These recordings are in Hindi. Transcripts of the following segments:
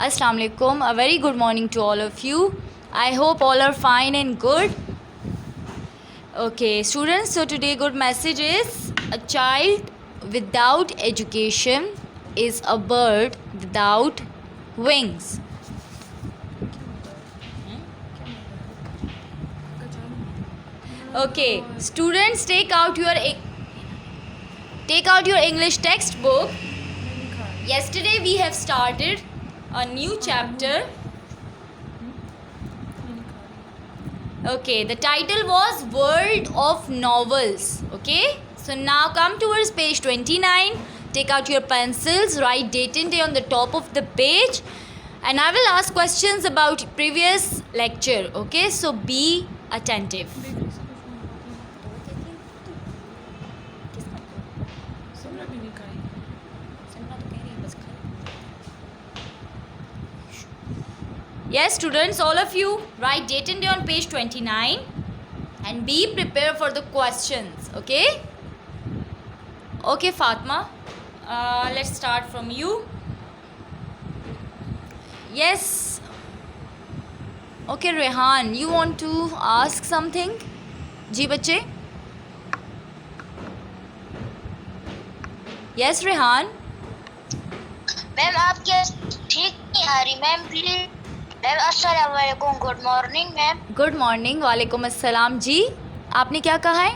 Assalamu alaikum. A very good morning to all of you. I hope all are fine and good. Okay, students, so today good message is a child without education is a bird without wings. Okay, students, take out your English textbook. Yesterday we have started a new chapter. Okay, the title was World of Novels. Okay, so now come towards page 29. Take out your pencils, write date and day on the top of the page, and I will ask questions about previous lecture. Okay, so be attentive. Yes, students, all of you write date and day on page 29 and be prepared for the questions. Okay? Okay, Fatma. Let's start from you. Yes. Okay, Rehan, you want to ask something? जी बच्चे. Yes, Rehan. मैम आपकी ठीक नहीं आ रही मैम प्लीज. मैम अस्सलाम वालेकुम. Good morning ma'am. Good morning. वालेकुम अस्सलाम. जी आपने क्या कहा है?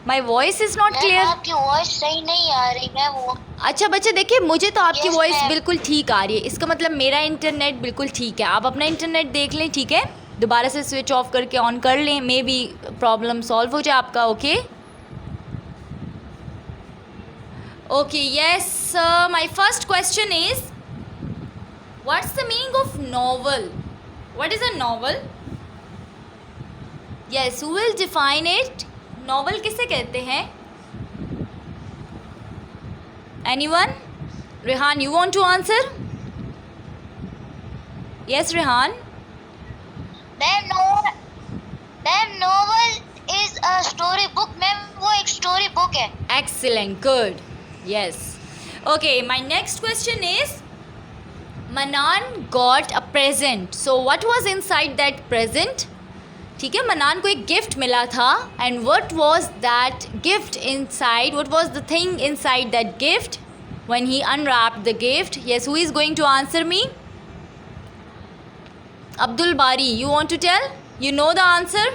My voice is not clear. आपकी वॉइस सही नहीं आ रही मैम. वो अच्छा बच्चे देखिए, मुझे तो आपकी Yes, वॉइस ma'am. बिल्कुल ठीक आ रही है. इसका मतलब मेरा इंटरनेट बिल्कुल ठीक है. आप अपना इंटरनेट देख लें, ठीक है? दोबारा से स्विच ऑफ करके ऑन कर लें, मे बी प्रॉब्लम सॉल्व हो जाए आपका. Okay okay. Yes, my first question is what's the meaning of novel? What is a novel? Yes, who will define it? Novel किसे कहते हैं? Anyone? Rehan, you want to answer? Yes, Rehan. Ma'am novel is a story book. Ma'am वो एक स्टोरी बुक है. Excellent, good. Yes. Okay, my next question is Manan got a present. So what was inside that present? ठीक है, मनान को एक गिफ्ट मिला था. And what was that gift inside? What was the thing inside that gift when he unwrapped the gift? Yes, who is going to answer me? Abdul Bari, you want to tell? You know the answer?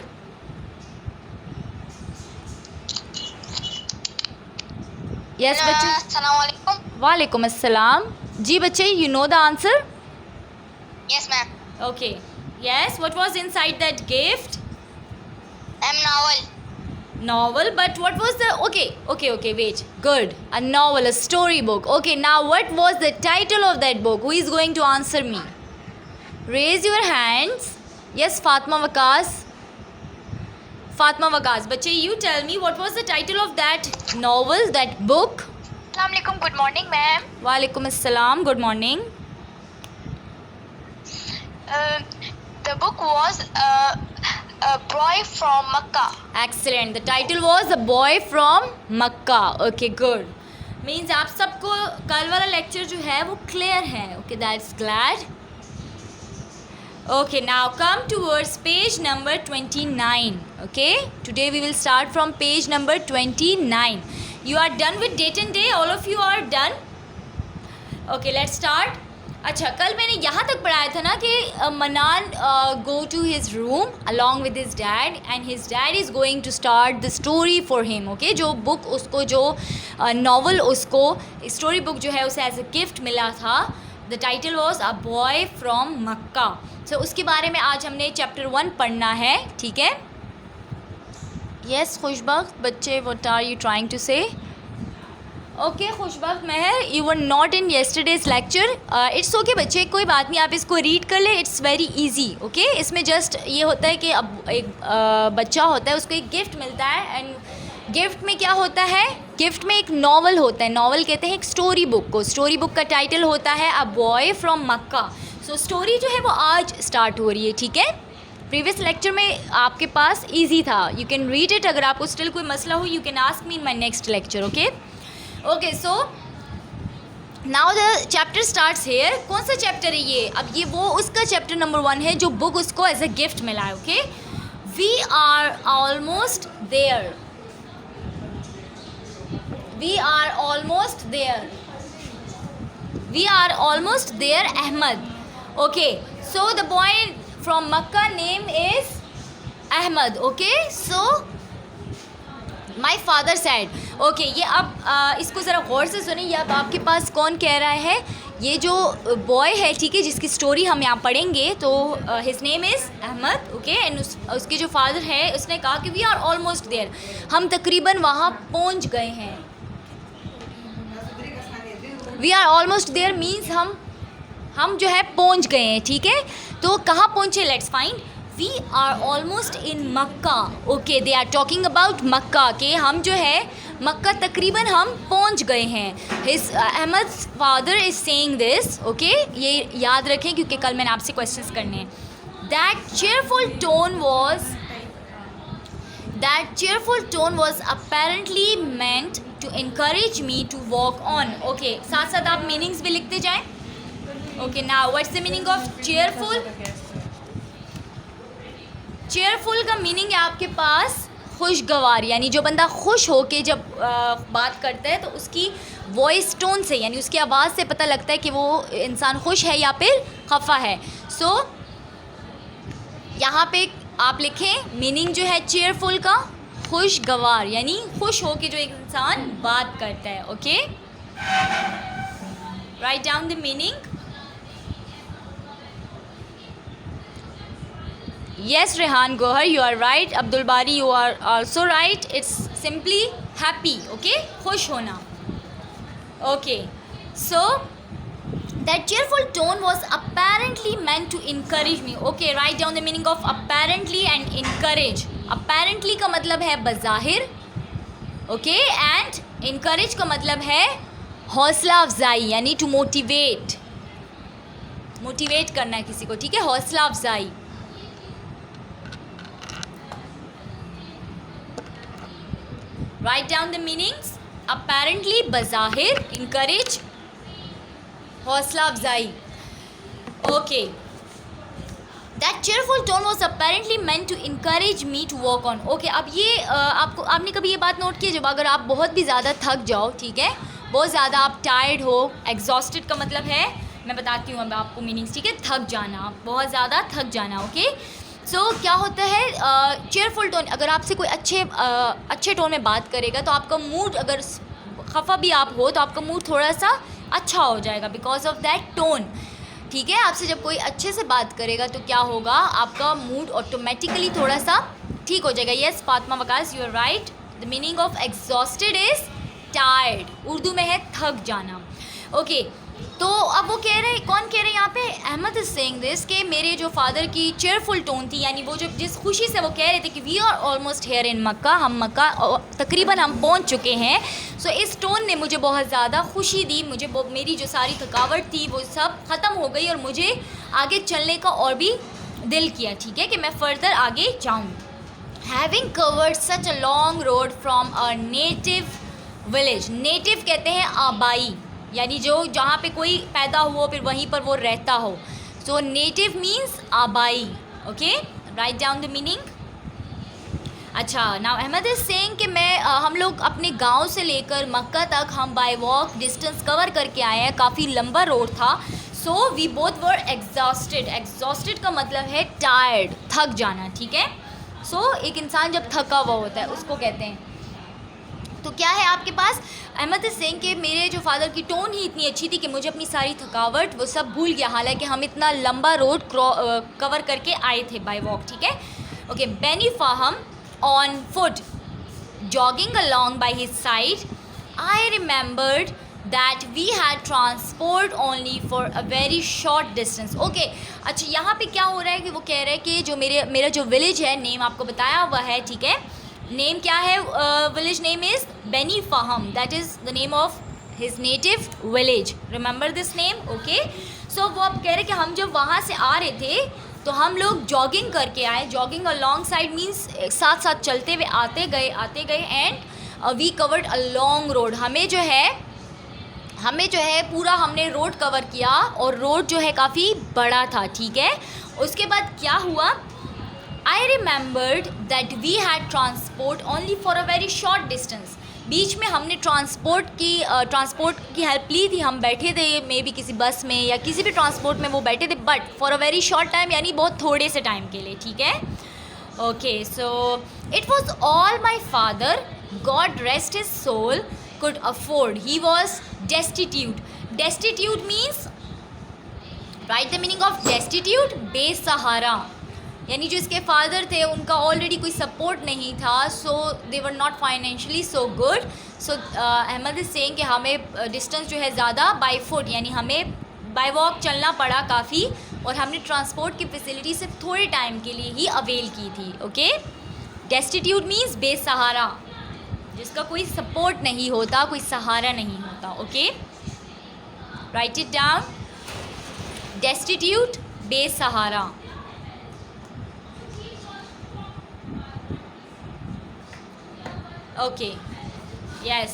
Yes, बच्चे. अस्सलाम वालेकुम. वालेकुम अस्सलाम. जी बच्चे, you know the answer? Yes ma'am. Okay. Yes, what was inside that gift? Ma'am novel. Novel, but what was the... Okay, wait. Good. A novel, a storybook. Okay, now what was the title of that book? Who is going to answer me? Raise your hands. Yes, Fatma Waqas. Fatma Waqas. Bache, you tell me what was the title of that novel, that book? अस्सलाम वालेकुम. Good morning ma'am. Walaikum assalam. Good morning. The book was a boy from Makkah. Excellent. The title was A Boy from Makkah. Okay, good. Means आप सबको कल वाला लेक्चर जो है वो क्लियर है. Okay, that's glad. Okay, now come towards page number 29. Okay, today we will start from page number 29. You are done with date and day? All of you are done? Okay, let's start. अच्छा, कल मैंने यहाँ तक पढ़ाया था ना कि Manan go to his room along with his dad and his dad is going to start the story for him. Okay, जो बुक उसको, जो नॉवल उसको, स्टोरी बुक जो है उसे एज अ गिफ्ट मिला था. The title was a boy from Mecca. So उसके बारे में आज हमने चैप्टर 1 पढ़ना है, ठीक है? यस, खुशबख्त बच्चे, what are you trying to say? Okay, Khushbakht Mehar, you were not in yesterday's lecture. It's okay बच्चे, कोई बात नहीं, आप इसको रीड कर ले. It's very easy. ओके, इसमें जस्ट ये होता है कि अब एक बच्चा होता है, उसको एक गिफ्ट मिलता है. एंड गिफ्ट में क्या होता है? गिफ्ट में एक नॉवल होता है. नॉवल कहते हैं एक स्टोरी बुक को. स्टोरी बुक का टाइटल होता है अ boy from Mecca. So story जो है वो आज स्टार्ट हो रही है, ठीक है? प्रीवियस लेक्चर में आपके पास इजी था. You can read it. अगर आपको स्टिल कोई मसला हो, you can ask me in my next lecture. Okay okay, so now the chapter starts here. कौन सा चैप्टर है ये? अब ये वो उसका चैप्टर नंबर 1 है जो बुक उसको एज अ गिफ्ट मिला है. Okay, we are almost there. We are almost there. We are almost there Ahmad. Okay, so the boy from Mecca name is Ahmad. Okay, so my father said. Okay, ये अब इसको ज़रा गौर से सुनिए. ये अब आपके पास कौन कह रहा है? ये जो बॉय है, ठीक है, जिसकी स्टोरी हम यहाँ पढ़ेंगे, तो his name is Ahmad. Okay, and उसके जो फादर है उसने कहा कि वी आर ऑलमोस्ट देयर. हम तकरीबन वहाँ पहुँच गए हैं. We are almost there means हम जो है पहुँच गए हैं. ठीक है, तो कहाँ पहुँचे? Let's find. We are almost in Mecca. Okay, they are talking about Mecca के हम जो है मक्का तकरीबन हम पहुंच गए हैं. His Ahmad father is saying this. Okay, ये याद रखें क्योंकि कल मैंने आपसे क्वेश्चंस करने हैं. That cheerful tone was apparently meant to encourage me to walk on. Okay, साथ साथ आप मीनिंग्स भी लिखते जाएं. Okay, now what's the meaning of cheerful? Cheerful का मीनिंग है आपके पास खुशगवार, यानी जो बंदा खुश हो के जब बात करता है तो उसकी वॉइस टोन से, यानी उसकी आवाज़ से पता लगता है कि वो इंसान खुश है या फिर खफा है. सो यहाँ पे आप लिखें मीनिंग जो है चेयरफुल का, खुशगवार, यानी खुश हो के जो एक इंसान बात करता है. Okay, right down the meaning. Yes, Rehan Gohar, you are right. Abdul Bari, you are also right. It's simply happy. Okay, खुश होना. Okay, so that cheerful tone was apparently meant to encourage me. Okay, write down the meaning of apparently and encourage. Apparently का मतलब है बज़ाहिर. Okay, and encourage का मतलब है हौसला अफजाई, यानी to motivate. मोटिवेट करना है किसी को. ठीक है, हौसला अफजाई. Write down the meanings. Apparently, बज़ाहिर, encourage, हौसला अफजाई. Okay. That cheerful tone was apparently meant to encourage me to walk on. Okay, अब ये आपने कभी ये बात नोट की, जब अगर आप बहुत भी ज़्यादा थक जाओ, ठीक है, बहुत ज़्यादा आप टायर्ड हो, exhausted का मतलब है, मैं बताती हूँ अब आपको मीनिंग्स. ठीक है, थक जाना, बहुत ज़्यादा थक जाना. ओके, सो क्या होता है चेयरफुल टोन, अगर आपसे कोई अच्छे टोन में बात करेगा तो आपका मूड, अगर खफा भी आप हो तो आपका मूड थोड़ा सा अच्छा हो जाएगा बिकॉज ऑफ दैट टोन. ठीक है, आपसे जब कोई अच्छे से बात करेगा तो क्या होगा, आपका मूड ऑटोमेटिकली थोड़ा सा ठीक हो जाएगा. Yes Fatima Waqas, you are right. The meaning of exhausted is tired. Urdu में है थक जाना. ओके, तो अब वो कह रहे, कौन कह रहे हैं यहाँ पे? अहमद इज सेइंग दिस कि मेरे जो फादर की चेयरफुल टोन थी, यानी वो जो जिस खुशी से वो कह रहे थे कि we are almost here in Mecca, हम मक्का तकरीबन हम पहुँच चुके हैं. सो इस टोन ने मुझे बहुत ज़्यादा खुशी दी. मुझे मेरी जो सारी थकावट थी वो सब ख़त्म हो गई और मुझे आगे चलने का और भी दिल किया. ठीक है, कि मैं फ़र्दर आगे जाऊँ. Having covered such a long road from a native village. Native कहते हैं आबाई, यानी जो जहाँ पे कोई पैदा हुआ फिर वहीं पर वो रहता हो. सो नेटिव मीन्स आबाई. Okay, right down the meaning. अच्छा, नाउ अहमद इज सेइंग कि हम लोग अपने गांव से लेकर मक्का तक हम बाय वॉक डिस्टेंस कवर करके आए हैं. काफ़ी लंबा रोड था. So we both were exhausted. Exhausted का मतलब है टायर्ड, थक जाना. ठीक है, सो एक इंसान जब थका हुआ होता है उसको कहते हैं. तो क्या है आपके पास? अहमद सिंह के मेरे जो फादर की टोन ही इतनी अच्छी थी कि मुझे अपनी सारी थकावट वो सब भूल गया, हालांकि हम इतना लंबा रोड कवर करके आए थे बाय वॉक. ठीक है, okay. Beni Fahm on foot jogging along by his side. I remembered that we had transport only for a very short distance. Okay, अच्छा, यहाँ पे क्या हो रहा है कि वो कह रहे हैं कि जो मेरा जो विलेज है, नेम आपको बताया हुआ है. ठीक है, नेम क्या है? Village name is Beni Fahm. That is the name of his native village. Remember this name. Okay, so वो अब कह रहे कि हम जब वहाँ से आ रहे थे तो हम लोग जॉगिंग करके आए. जॉगिंग अलॉन्ग साइड मीन्स साथ साथ चलते हुए आते गए and we covered a long road. हमें जो है हमें जो है पूरा हमने रोड कवर किया और रोड जो है काफ़ी बड़ा था, ठीक है। उसके बाद क्या हुआ, I remembered that we had transport only for a very short distance. बीच में हमने ट्रांसपोर्ट की हेल्प ली थी, हम बैठे थे मे बी किसी बस में या किसी भी ट्रांसपोर्ट में वो बैठे थे, but for a very short time, यानी बहुत थोड़े से टाइम के लिए, ठीक है। Okay, so it was all my father, God rest his soul, could afford. He was destitute. Destitute means, write the meaning of destitute, बेसहारा, यानी जो इसके फादर थे उनका ऑलरेडी कोई सपोर्ट नहीं था, so they were not financially so good. So Ahmed is saying कि हमें डिस्टेंस जो है ज़्यादा बाई फुट, यानी हमें बाई वॉक चलना पड़ा काफ़ी, और हमने ट्रांसपोर्ट की फैसिलिटी सिर्फ थोड़े टाइम के लिए ही अवेल की थी। ओके, डेस्टिट्यूट मीन्स बेसहारा, जिसका कोई सपोर्ट नहीं होता, कोई सहारा नहीं होता। Okay, right it down, destitute, बेसहारा। Okay, yes,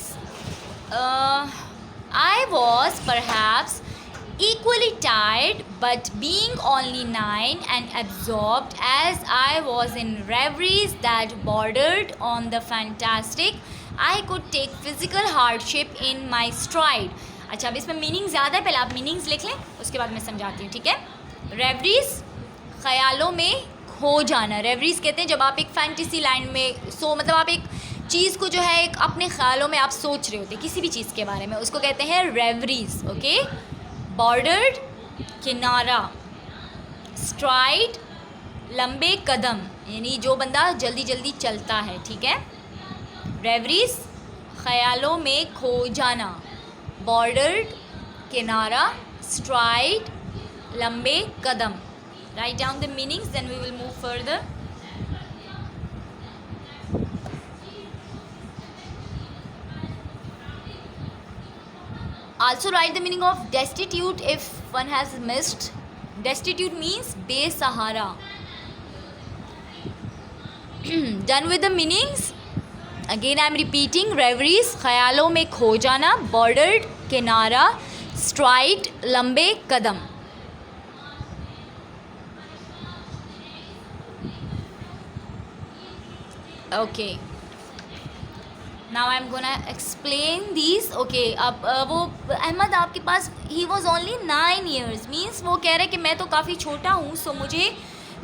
I was perhaps equally tired, but being only 9 and absorbed as I was in reveries that bordered on the fantastic, I could take physical hardship in my stride. अच्छा, अब इसमें मीनिंग ज़्यादा है, पहले आप मीनिंग्स लिख लें, उसके बाद मैं समझाती हूँ, ठीक है। रेवरीज, ख्यालों में खो जाना। रेवरीज कहते हैं जब आप एक फैंटेसी लैंड में मतलब आप एक चीज़ को जो है एक अपने ख्यालों में आप सोच रहे होते किसी भी चीज़ के बारे में, उसको कहते हैं रेवरीज। ओके, बॉर्डर्ड, किनारा, स्ट्राइड, लंबे कदम, यानी जो बंदा जल्दी जल्दी चलता है, ठीक है। रेवरीज, ख्यालों में खो जाना, बॉर्डर्ड, किनारा, स्ट्राइड, लंबे कदम। Right down the meanings, then we will move further. Also write the meaning of destitute if one has missed. Destitute means besahara. Done with the meanings. Again I am repeating. Reveries, ख्यालों में खो जाना, bordered, किनारा, stride, लंबे कदम। Okay. Now I'm gonna explain these. Okay, अब वो अहमद आपके पास he was only 9 years means वो कह रहे कि मैं तो काफ़ी छोटा हूँ, सो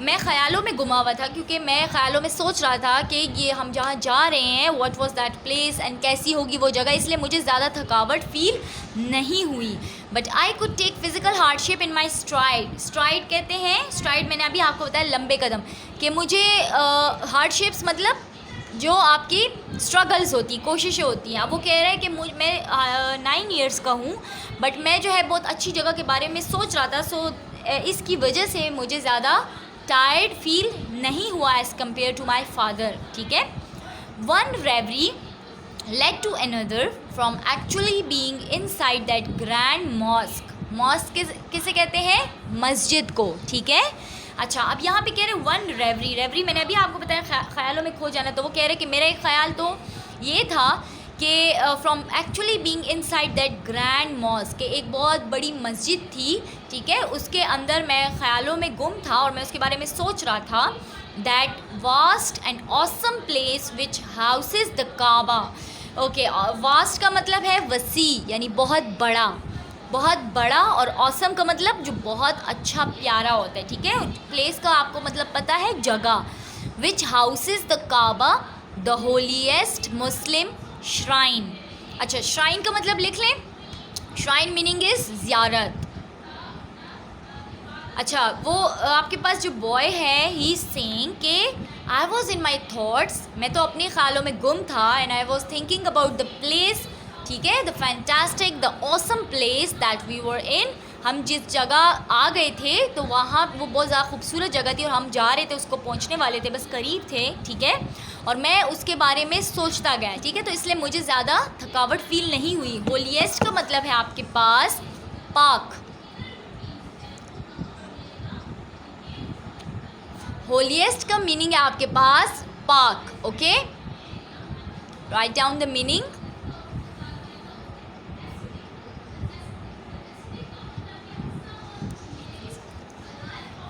मैं ख़यालों में गुमा हुआ था, क्योंकि मैं ख़यालों में सोच रहा था कि ये हम जहाँ जा रहे हैं what was that place and कैसी होगी वो जगह, इसलिए मुझे ज़्यादा थकावट फील नहीं हुई। But I could take physical hardship in my stride. Stride कहते हैं, स्ट्राइड मैंने अभी आपको बताया लंबे कदम, कि मुझे हार्डशिप्स मतलब जो आपकी स्ट्रगल्स होती, कोशिशें होती हैं। अब वो कह रहे हैं कि मैं 9 ईयर्स का हूँ, बट मैं जो है बहुत अच्छी जगह के बारे में सोच रहा था, सो इसकी वजह से मुझे ज़्यादा टायर्ड फील नहीं हुआ as compared to my father, ठीक है। One reverie led to another from actually being inside that grand mosque. Mosque किसे कहते हैं? मस्जिद को, ठीक है। अच्छा, अब यहाँ पे कह रहे वन रेवरी। रेवरी मैंने अभी आपको बताया ख्यालों में खो जाना, तो वो कह रहे कि मेरा एक ख्याल तो ये था कि from actually being inside that grand mask, एक बहुत बड़ी मस्जिद थी, ठीक है, उसके अंदर मैं ख्यालों में गुम था और मैं उसके बारे में सोच रहा था। That vast and awesome place which houses the Kaaba. Okay, vast का मतलब है वसी, यानी बहुत बड़ा, बहुत बड़ा, और ऑसम का मतलब जो बहुत अच्छा प्यारा होता है, ठीक है। प्लेस का आपको मतलब पता है, जगह। Which houses the Kaaba the holiest Muslim shrine. अच्छा, श्राइन का मतलब लिख लें, श्राइन मीनिंग इज़ ज़ियारत। अच्छा, वो आपके पास जो बॉय है, ही इज सेइंग कि I was in my thoughts, मैं तो अपने ख्यालों में गुम था, and I was thinking about the place, ठीक है, the fantastic, the awesome place that we were in. हम जिस जगह आ गए थे तो वहाँ वो बहुत ज़्यादा खूबसूरत जगह थी और हम जा रहे थे, उसको पहुँचने वाले थे, बस करीब थे, ठीक है, और मैं उसके बारे में सोचता गया, ठीक है, तो इसलिए मुझे ज़्यादा थकावट फील नहीं हुई। होलीएस्ट का मतलब है आपके पास पाक। होलीएस्ट का मीनिंग है आपके पास पाक। Okay, right down the meaning.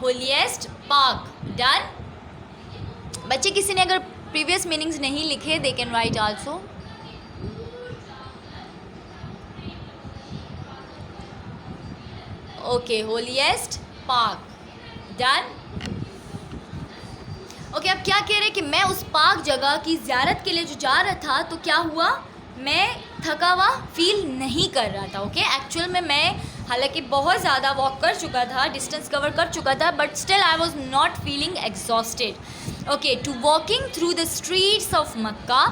Holiest park. Done. बच्चे किसी ने अगर प्रीवियस मीनिंग्स नहीं लिखे they can write also. Okay, holiest park. Done. Okay, अब क्या कह रहे हैं कि मैं उस पार्क जगह की ज़ियारत के लिए जो जा रहा था तो क्या हुआ, मैं थका हुआ फील नहीं कर रहा था। ओके, एक्चुअल में मैं हालांकि बहुत ज़्यादा वॉक कर चुका था, डिस्टेंस कवर कर चुका था, but still I was not feeling exhausted. Okay, to walking through the streets of Mecca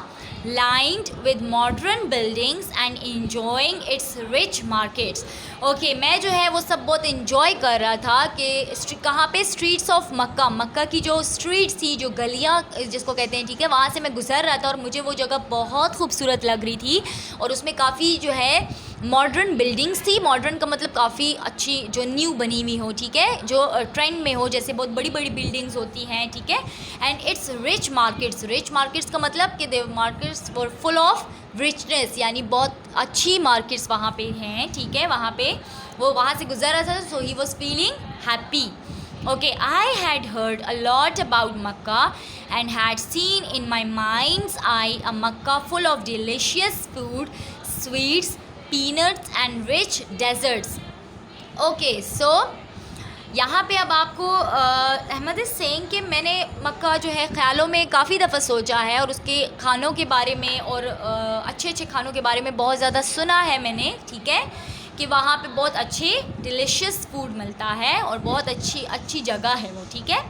lined with modern buildings and enjoying its rich markets। Okay, मैं जो है वो सब बहुत इन्जॉय कर रहा था कि कहाँ पे, स्ट्रीट्स ऑफ मक्का, मक्का की जो स्ट्रीट्स थी, जो गलियाँ जिसको कहते हैं, ठीक है, वहाँ से मैं गुजर रहा था और मुझे वो जगह बहुत खूबसूरत लग रही थी और उसमें काफ़ी जो है मॉडर्न बिल्डिंग्स थी। मॉडर्न का मतलब काफ़ी अच्छी, जो न्यू बनी हुई हो, ठीक है, जो ट्रेंड में हो, जैसे बहुत बड़ी बड़ी बिल्डिंग्स होती हैं, ठीक है। And it's rich markets. Rich markets का मतलब कि they markets were full of richness, यानी बहुत अच्छी मार्केट्स वहाँ पे हैं, ठीक है। वहाँ पे वो वहाँ से गुजर रहा था, so he was feeling happy. Okay, I had heard a lot about Makkah and had seen in my mind's eye a Makkah full of delicious food, sweets, peanuts and rich deserts। Okay, so यहाँ पे अब आपको अहमद इज़ सेइंग कि मैंने मक्का जो है ख़्यालों में काफ़ी दफ़ा सोचा है और उसके खानों के बारे में और अच्छे अच्छे खानों के बारे में बहुत ज़्यादा सुना है मैंने, ठीक है, कि वहाँ पे बहुत अच्छे डिलीशियस फूड मिलता है और बहुत अच्छी जगह है वो, ठीक है।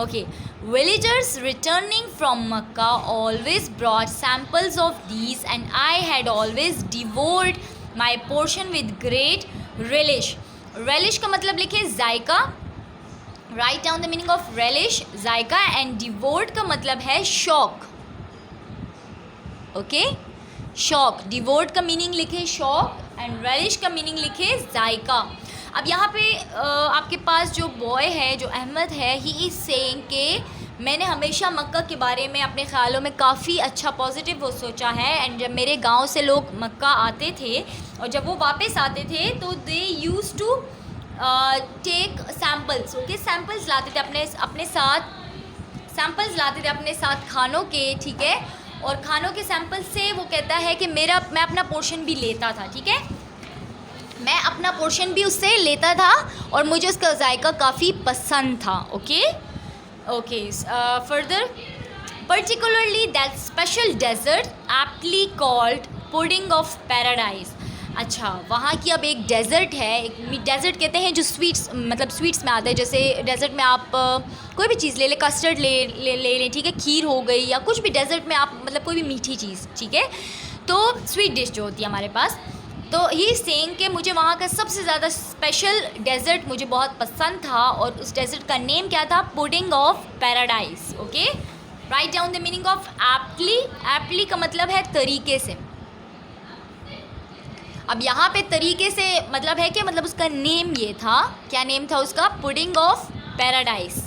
Okay, villagers returning from Mecca always brought samples of these and I had always devoured my portion with great relish. Relish का मतलब लिखे जायका, right down the meaning of relish, जायका, एंड डिवोर्ड का मतलब है शौक। ओके, शौक, डिवोर्ड का मीनिंग लिखे शौक एंड रेलिश का मीनिंग लिखे जायका। अब यहाँ पे आपके पास जो बॉय है, जो अहमद है, ही इज़ सेइंग कि मैंने हमेशा मक्का के बारे में अपने ख़्यालों में काफ़ी अच्छा पॉजिटिव वो सोचा है। एंड जब मेरे गांव से लोग मक्का आते थे और जब वो वापस आते थे तो they use to take samples. Okay, samples लाते थे अपने साथ, सैम्पल्स लाते थे अपने साथ खानों के, ठीक है, और खानों के सैम्पल से वो कहता है कि मैं अपना पोर्शन भी लेता था, ठीक है, मैं अपना पोर्शन भी उससे लेता था और मुझे उसका जायका काफ़ी पसंद था। Okay okay, further, particularly that special dessert aptly called pudding of paradise. अच्छा, वहाँ की अब एक डेजर्ट है, एक डेजर्ट कहते हैं जो स्वीट्स, मतलब स्वीट्स में आता है। जैसे डेजर्ट में आप कोई भी चीज़ ले लें, कस्टर्ड ले लें, ठीक है, खीर हो गई या कुछ भी डेजर्ट में आप, मतलब कोई भी मीठी चीज़, ठीक है, तो स्वीट डिश जो होती है हमारे पास। तो ही सेइंग कि मुझे वहाँ का सबसे ज़्यादा स्पेशल डेजर्ट मुझे बहुत पसंद था और उस डेजर्ट का नेम क्या था, pudding of paradise. Okay, right down the meaning of aptly. Aptly का मतलब है तरीके से। अब यहाँ पे तरीके से मतलब है कि मतलब उसका नेम ये था, क्या नेम था उसका, pudding of paradise.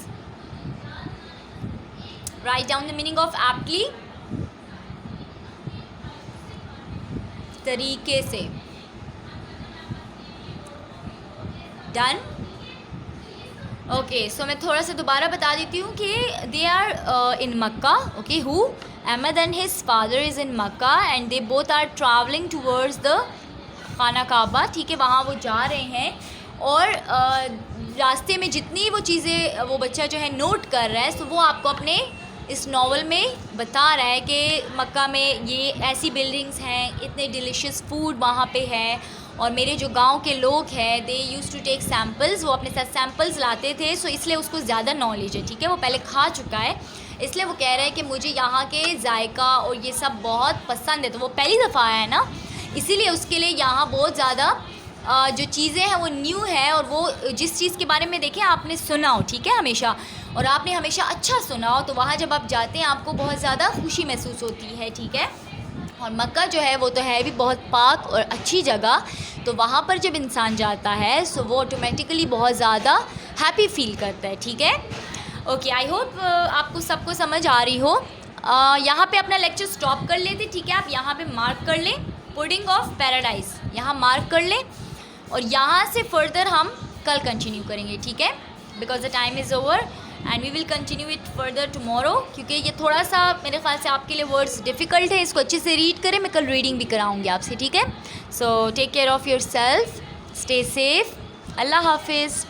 Right down the meaning of aptly, तरीके से। डन। ओके, सो मैं थोड़ा सा दोबारा बता देती हूँ कि they are in Mecca. Okay, who, Ahmad and his father is in Mecca and they both are travelling towards the खाना काबा, ठीक है, वहाँ वो जा रहे हैं और रास्ते में जितनी वो चीज़ें वो बच्चा जो है नोट कर रहा है, सो वो आपको अपने इस नावल में बता रहा है कि मक्का में ये ऐसी बिल्डिंग्स हैं, इतने डिलीशियस फूड वहाँ पे है और मेरे जो गांव के लोग हैं दे यूज़ टू टेक सैम्पल्स, वो अपने साथ सैम्पल्स लाते थे, सो इसलिए उसको ज़्यादा नॉलेज है, ठीक है, वो पहले खा चुका है, इसलिए वो कह रहा है कि मुझे यहाँ के जायका और ये सब बहुत पसंद है। तो वो पहली दफ़ा आया है ना, इसीलिए उसके लिए यहाँ बहुत ज़्यादा जो चीज़ें हैं वो न्यू है और वो जिस चीज़ के बारे में देखें आपने सुना हो, ठीक है, हमेशा, और आपने हमेशा अच्छा सुना हो, तो वहाँ जब आप जाते हैं आपको बहुत ज़्यादा खुशी महसूस होती है, ठीक है। और मक्का जो है वो तो है भी बहुत पाक और अच्छी जगह, तो वहाँ पर जब इंसान जाता है सो वो ऑटोमेटिकली बहुत ज़्यादा हैप्पी फील करता है, ठीक है। ओके, आई होप आपको सबको समझ आ रही हो। यहाँ पे अपना लेक्चर स्टॉप कर लेते, ठीक है, आप यहाँ पे मार्क कर लें पुडिंग ऑफ पैराडाइज, यहाँ मार्क कर लें और यहाँ से फर्दर हम कल कंटिन्यू करेंगे, ठीक है। Because the time is over and we will continue it further tomorrow, क्योंकि ये थोड़ा सा मेरे ख्याल से आपके लिए वर्ड्स डिफ़िकल्ट है. इसको अच्छे से रीड करें, मैं कल रीडिंग भी कराऊंगी आपसे, ठीक है. So take care of yourself, stay safe, अल्लाह हाफिज़.